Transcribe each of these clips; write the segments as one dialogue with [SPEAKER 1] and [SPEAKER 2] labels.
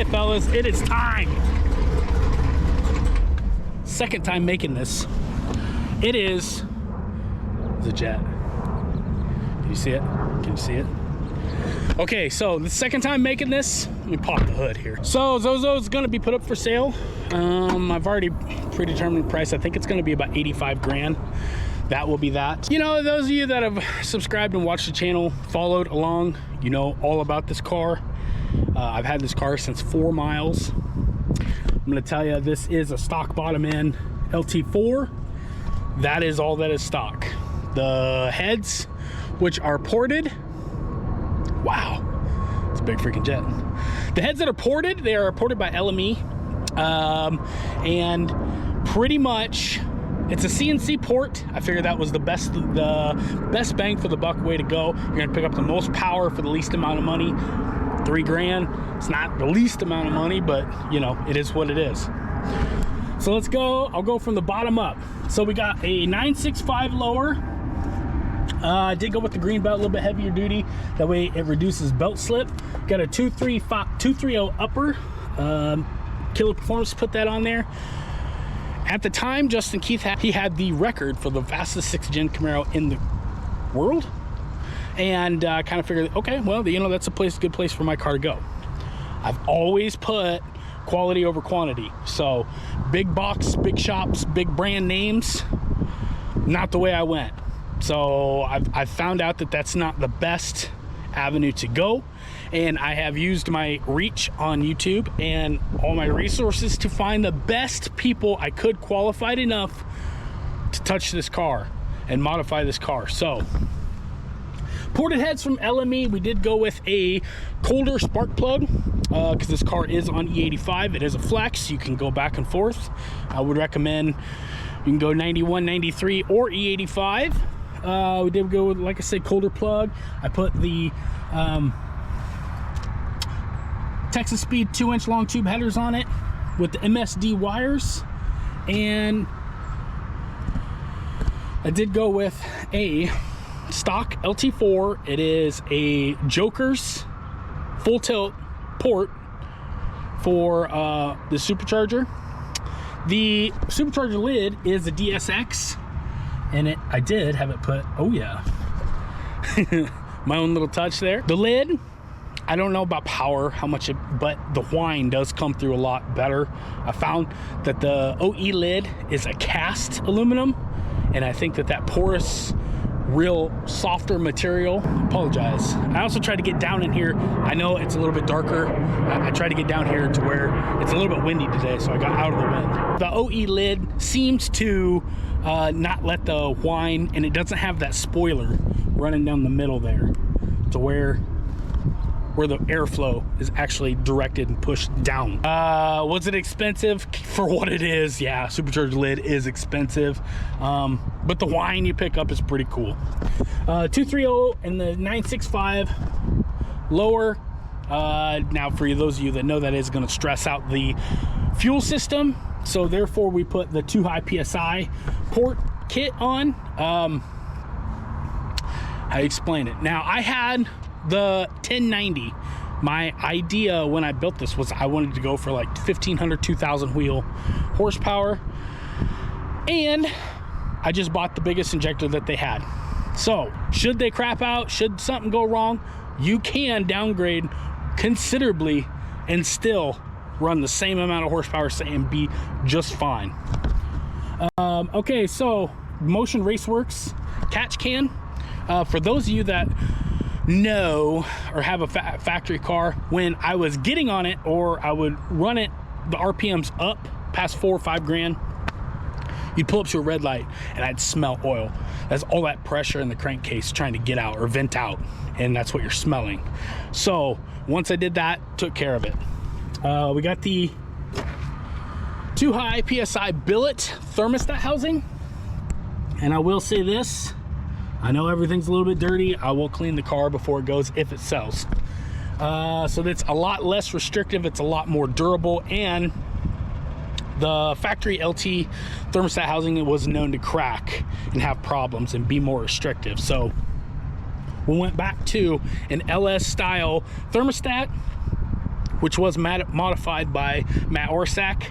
[SPEAKER 1] Okay, fellas, it is time. Second time making this. It is the jet. Can you see it? Can you see it? Okay, so the second time making this, let me pop the hood here. So Zozo is gonna be put up for sale. I've already predetermined the price. I think it's gonna be about 85 grand. That will be that. You know, those of you that have subscribed and watched the channel, followed along, you know all about this car. I've had this car since 4 miles. I'm gonna tell you, this is a stock bottom end LT4. That is all that is stock. The heads, which are ported, wow, it's a big freaking jet. The heads that are ported, they are ported by LME, and pretty much it's a CNC port. I figured that was the best bang for the buck way to go. You're gonna pick up the most power for the least amount of money. 3 grand. It's not the least amount of money, but you know, it is what it is. So let's go. I'll go from the bottom up. So we got a 965 lower. I did go with the green belt, a little bit heavier duty. That way it reduces belt slip. Got a 230 upper. Killer Performance put that on there. At the time, Justin Keith had the record for the fastest 6th gen Camaro in the world. And kind of figured, okay, well, you know, that's a good place for my car to go. I've always put quality over quantity. So big box, big shops, big brand names, not the way I went. So I've found out that that's not the best avenue to go. And I have used my reach on YouTube and all my resources to find the best people I could, qualified enough to touch this car and modify this car. So ported heads from LME. We did go with a colder spark plug because this car is on E85. It is a flex. You can go back and forth. I would recommend you can go 91, 93, or E85. We did go with, like I said, colder plug. I put the Texas Speed 2-inch long tube headers on it with the MSD wires. And I did go with a stock LT4. It is a Joker's full tilt port for the supercharger. The supercharger lid is a DSX, and I did have it put, oh yeah, my own little touch there. The lid, I don't know about power, how much but the whine does come through a lot better. I found that the OE lid is a cast aluminum, and I think that porous, real softer material. Apologize. I also tried to get down in here. I know it's a little bit darker. I tried to get down here to where it's a little bit windy today, so I got out of the wind. The OE lid seems to not let the whine, and it doesn't have that spoiler running down the middle there to where the airflow is actually directed and pushed down. Was it expensive? For what it is, yeah, supercharged lid is expensive, but the whine you pick up is pretty cool. 230 and the 965 lower. Now for those of you that know, that is going to stress out the fuel system, so therefore we put the 2 high PSI port kit on. How do you explain it? Now I had the 1090. My idea when I built this was I wanted to go for like 1500, 2000 wheel horsepower, and I just bought the biggest injector that they had. So should they crap out, should something go wrong, you can downgrade considerably and still run the same amount of horsepower and be just fine. Okay, so Motion Raceworks catch can. For those of you that know or have a factory car, when I was getting on it, or I would run it, the RPMs up past 4 or 5 grand, you'd pull up to a red light and I'd smell oil. That's all that pressure in the crankcase trying to get out or vent out, and that's what you're smelling. So once I did that, took care of it. We got the 2 high PSI billet thermostat housing, and I will say this, I know everything's a little bit dirty. I will clean the car before it goes, if it sells. So that's a lot less restrictive. It's a lot more durable, and the factory LT thermostat housing was known to crack and have problems and be more restrictive. So we went back to an LS style thermostat, which was modified by Matt Orsak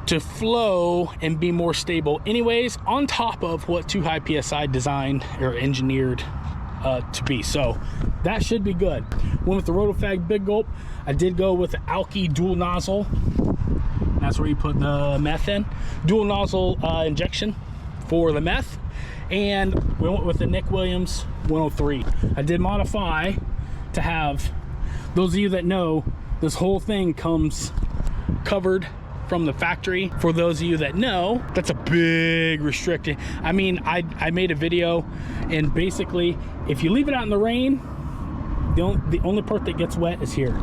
[SPEAKER 1] to flow and be more stable anyways, on top of what Too High PSI designed or engineered to be. So that should be good. Went with the Rotofag Big Gulp. I did go with the Alki dual nozzle. That's where you put the meth in. Dual nozzle injection for the meth. And we went with the Nick Williams 103. I did modify to have, those of you that know, this whole thing comes covered from the factory. For those of you that know, that's a big restricting. I mean, I made a video, and basically if you leave it out in the rain, the only part that gets wet is here.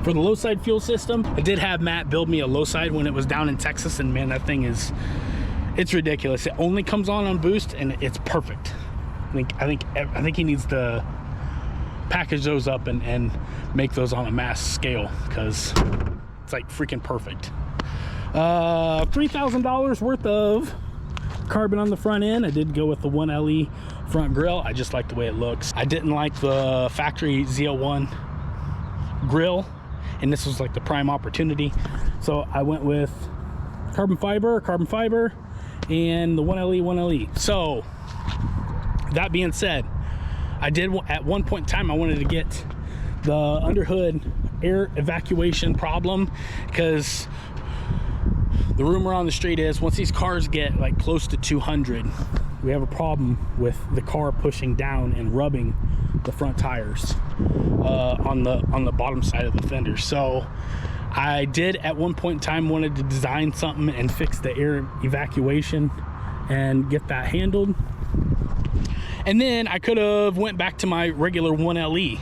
[SPEAKER 1] For the low side fuel system, I did have Matt build me a low side when it was down in Texas, and man, that thing is, it's ridiculous. It only comes on boost, and it's perfect. I think he needs to package those up and make those on a mass scale, because it's like freaking perfect. $3,000 worth of carbon on the front end. I did go with the 1LE front grille. I just like the way it looks. I didn't like the factory Z01 grill, and this was like the prime opportunity, so I went with carbon fiber, and the 1LE. So that being said, I did at one point in time, I wanted to get the underhood air evacuation problem, because the rumor on the street is once these cars get like close to 200, we have a problem with the car pushing down and rubbing the front tires on the bottom side of the fender. So I did at one point in time wanted to design something and fix the air evacuation and get that handled. And then I could have went back to my regular 1LE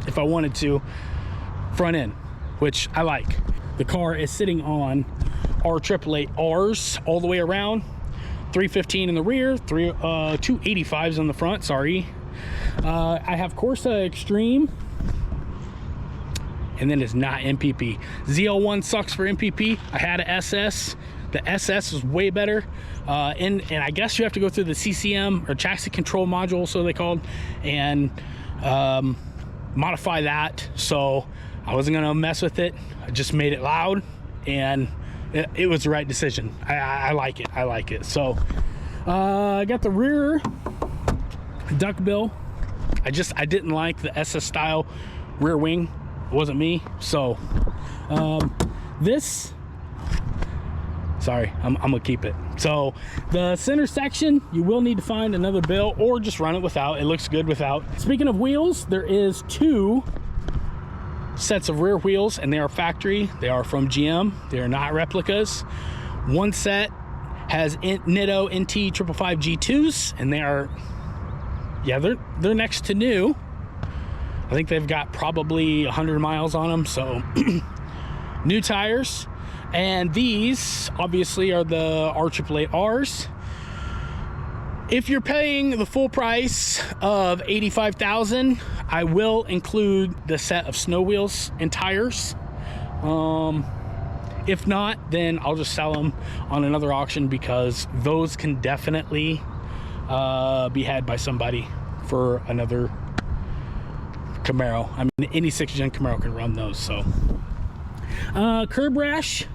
[SPEAKER 1] if I wanted to, front end, which I like. The car is sitting on R888Rs all the way around, 315 in the rear, 285s on the front, sorry. I have Corsa Extreme, and then it's not MPP. Z01 sucks for MPP. I had an SS. The SS is way better. And I guess you have to go through the CCM, or chassis control module, so they called, and modify that. So I wasn't gonna mess with it. I just made it loud, and it was the right decision. I like it. So I got the rear duckbill. I didn't like the SS style rear wing. It wasn't me. So this, sorry, I'm gonna keep it. So the center section, you will need to find another bill, or just run it without. It looks good without. Speaking of wheels, there is 2 sets of rear wheels, and they are factory. They are from GM. They are not replicas. One set has Nitto NT 555 G2s, and they are, yeah, they're next to new. I think they've got probably 100 miles on them, so new tires. And these obviously are the R888Rs. If you're paying the full price of $85,000, I will include the set of snow wheels and tires. If not, then I'll just sell them on another auction, because those can definitely be had by somebody for another Camaro. I mean, any 6th gen Camaro can run those. So curb rash,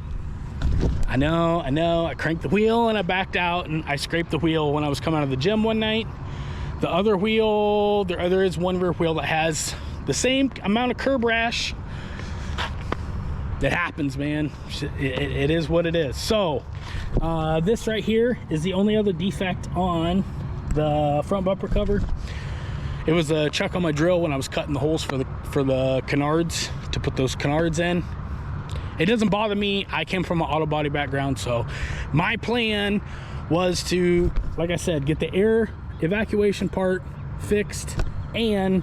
[SPEAKER 1] I know, I cranked the wheel and I backed out, and I scraped the wheel when I was coming out of the gym one night. The other wheel, there is one rear wheel that has the same amount of curb rash. It happens, man. It is what it is. So this right here is the only other defect on the front bumper cover. It was a chuck on my drill when I was cutting the holes for the canards, to put those canards in. It doesn't bother me. I came from an auto body background, so my plan was to, like I said, get the air evacuation part fixed and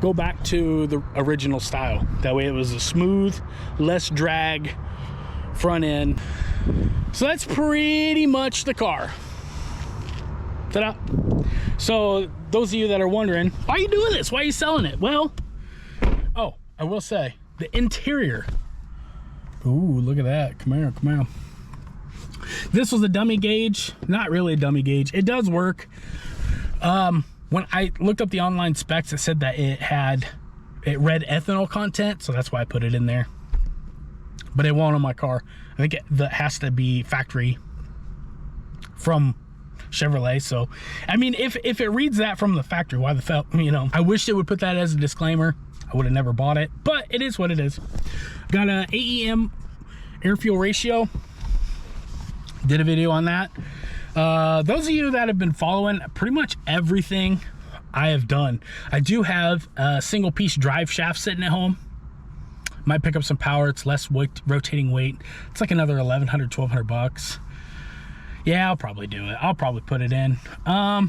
[SPEAKER 1] go back to the original style. That way it was a smooth, less drag front end. So that's pretty much the car. Ta-da. So those of you that are wondering, why are you doing this? Why are you selling it? Well, oh, I will say, the interior. Ooh, look at that. Camaro. This was a dummy gauge. Not really a dummy gauge. It does work. When I looked up the online specs, it said that it had it read ethanol content, so that's why I put it in there. But it won't on my car. I think that has to be factory from Chevrolet. So, I mean, if it reads that from the factory, why the hell, you know, I wish it would put that as a disclaimer. I would have never bought it, but it is what it is. Got a AEM air fuel ratio. Did a video on that. Those of you that have been following pretty much everything I have done. I do have a single piece drive shaft sitting at home. Might pick up some power. It's less weight, rotating weight. It's like another $1,100, $1,200. Yeah, I'll probably do it. I'll probably put it in. Other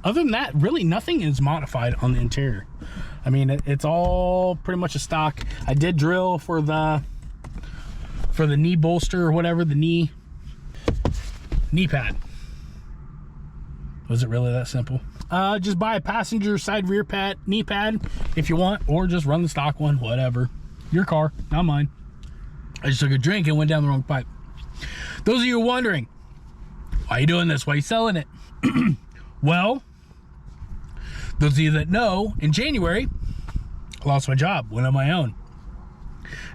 [SPEAKER 1] than that, really nothing is modified on the interior. I mean, it's all pretty much a stock. I did drill for the knee bolster or whatever, the knee pad. Was it really that simple? Just buy a passenger side rear pad, knee pad if you want, or just run the stock one, whatever. Your car, not mine. I just took a drink and went down the wrong pipe. Those of you wondering, why are you doing this? Why are you selling it? Well, those of you that know, in January, I lost my job, went on my own.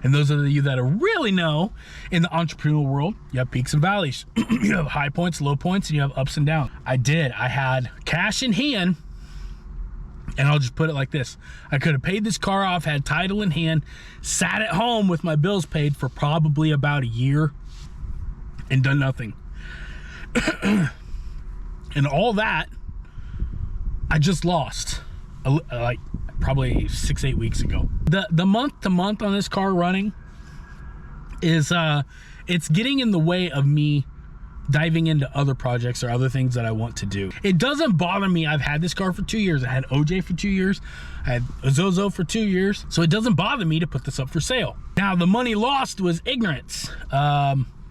[SPEAKER 1] And those of you that really know, in the entrepreneurial world, you have peaks and valleys. You have high points, low points, and you have ups and downs. I had cash in hand, and I'll just put it like this. I could have paid this car off, had title in hand, sat at home with my bills paid for probably about a year, and done nothing. And all that, I just lost, like probably 6-8 weeks ago. The month to month on this car running is it's getting in the way of me diving into other projects or other things that I want to do. It doesn't bother me. I've had this car for 2 years. I had OJ for 2 years. I had a ZOZO for 2 years. So it doesn't bother me to put this up for sale. Now, the money lost was ignorance.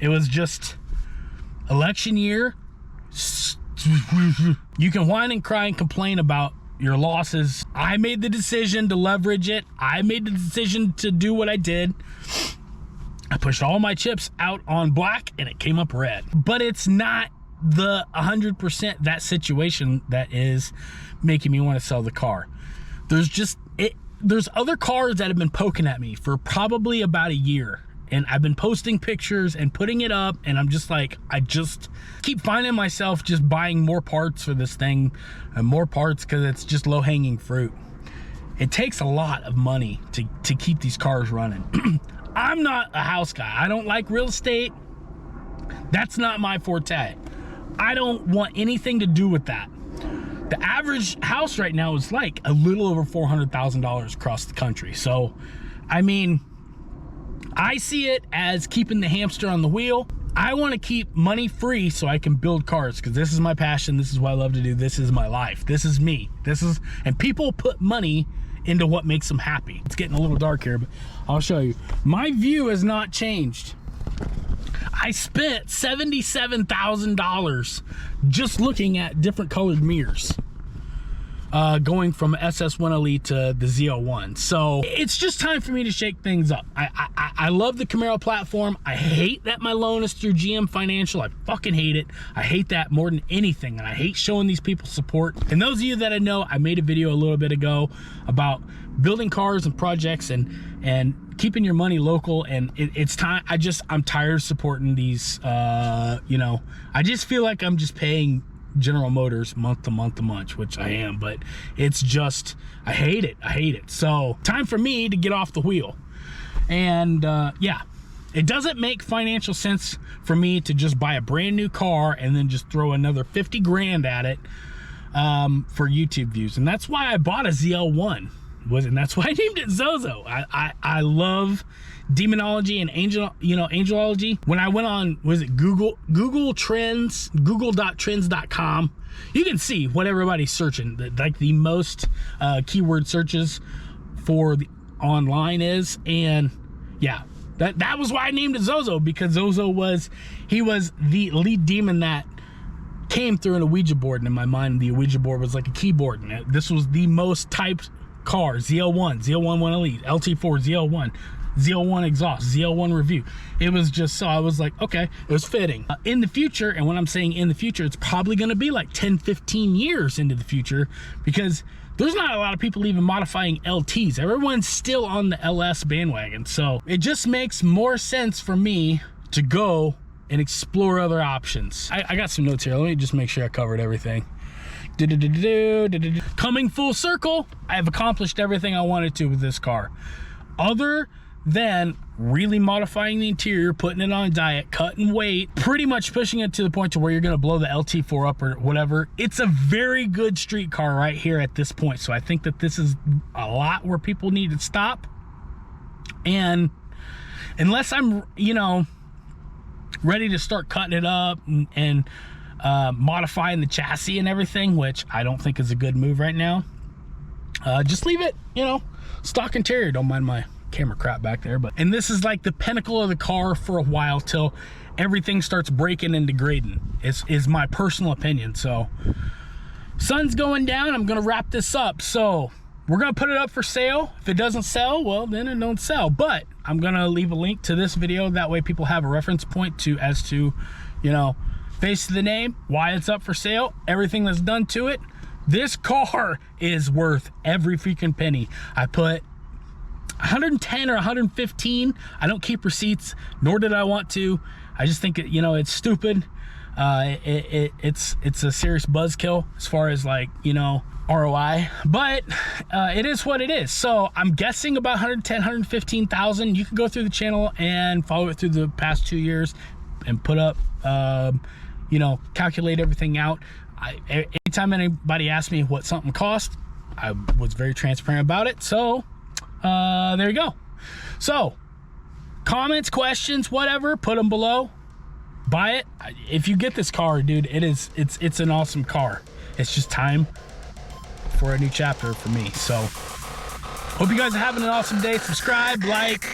[SPEAKER 1] It was just election year. You can whine and cry and complain about your losses. I made the decision to leverage it. I made the decision to do what I did. I pushed all my chips out on black and it came up red. But it's not the 100% that situation that is making me want to sell the car. There's other cars that have been poking at me for probably about a year. And I've been posting pictures and putting it up, and I'm just like, I just keep finding myself just buying more parts for this thing and more parts because it's just low-hanging fruit. It takes a lot of money to keep these cars running. I'm not a house guy. I don't like real estate. That's not my forte. I don't want anything to do with that. The average house right now is like a little over $400,000 across the country. So, I mean, I see it as keeping the hamster on the wheel. I want to keep money free so I can build cars because this is my passion. This is what I love to do. This is my life. This is me. And people put money into what makes them happy. It's getting a little dark here, but I'll show you. My view has not changed. I spent $77,000 just looking at different colored mirrors. Going from SS1 Elite to the Z01. So it's just time for me to shake things up. I love the Camaro platform. I hate that my loan is through GM Financial. I fucking hate it. I hate that more than anything. And I hate showing these people support. And those of you that I know, I made a video a little bit ago about building cars and projects and keeping your money local. And it's time. I'm tired of supporting these, you know, I just feel like I'm just paying General Motors month to month, which I am, but it's just, I hate it. So time for me to get off the wheel. And yeah, it doesn't make financial sense for me to just buy a brand new car and then just throw another 50 grand at it for YouTube views. And that's why I bought a ZL1, and that's why I named it Zozo. I love demonology and angelology. When I went on, was it Google Trends, google.trends.com, you can see what everybody's searching, like the most keyword searches for the online is. And yeah, that was why I named it Zozo, because Zozo was the lead demon that came through in a Ouija board. And in my mind, the Ouija board was like a keyboard, and this was the most typed car. ZL1 Elite, LT4 ZL1. Z01 exhaust, Z01 review. It was just, so I was like, okay, it was fitting. In the future, and when I'm saying in the future, it's probably gonna be like 10, 15 years into the future, because there's not a lot of people even modifying LTs. Everyone's still on the LS bandwagon. So it just makes more sense for me to go and explore other options. I got some notes here. Let me just make sure I covered everything. Coming full circle, I have accomplished everything I wanted to with this car. Other than really modifying the interior, putting it on diet, cutting weight, pretty much pushing it to the point to where you're gonna blow the LT4 up or whatever. It's a very good street car right here at this point. So I think that this is a lot where people need to stop. And unless I'm, you know, ready to start cutting it up and modifying the chassis and everything, which I don't think is a good move right now, just leave it, you know, stock interior. Don't mind my camera crap back there, but, and this is like the pinnacle of the car for a while till everything starts breaking and degrading, is my personal opinion. So sun's going down, I'm gonna wrap this up. So we're gonna put it up for sale. If it doesn't sell, well, then it don't sell. But I'm gonna leave a link to this video, that way people have a reference point to, as to, you know, face of the name, why it's up for sale, everything that's done to it. This car is worth every freaking penny. I put 110 or 115. I don't keep receipts, nor did I want to. I just think it, you know, it's stupid. It's a serious buzzkill as far as, like, you know, ROI, but it is what it is. So I'm guessing about 110, 115,000. You can go through the channel and follow it through the past 2 years and put up, you know, calculate everything out. Anytime anybody asks me what something cost, I was very transparent about it. So there you go. So comments, questions, whatever, put them below. Buy it. If you get this car, dude, it's an awesome car. It's just time for a new chapter for me. So hope you guys are having an awesome day. Subscribe, like,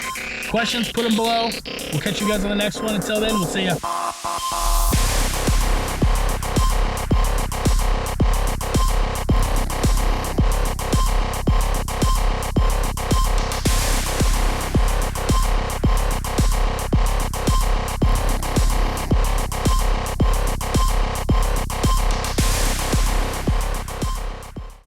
[SPEAKER 1] questions, put them below. We'll catch you guys on the next one. Until then, we'll see ya.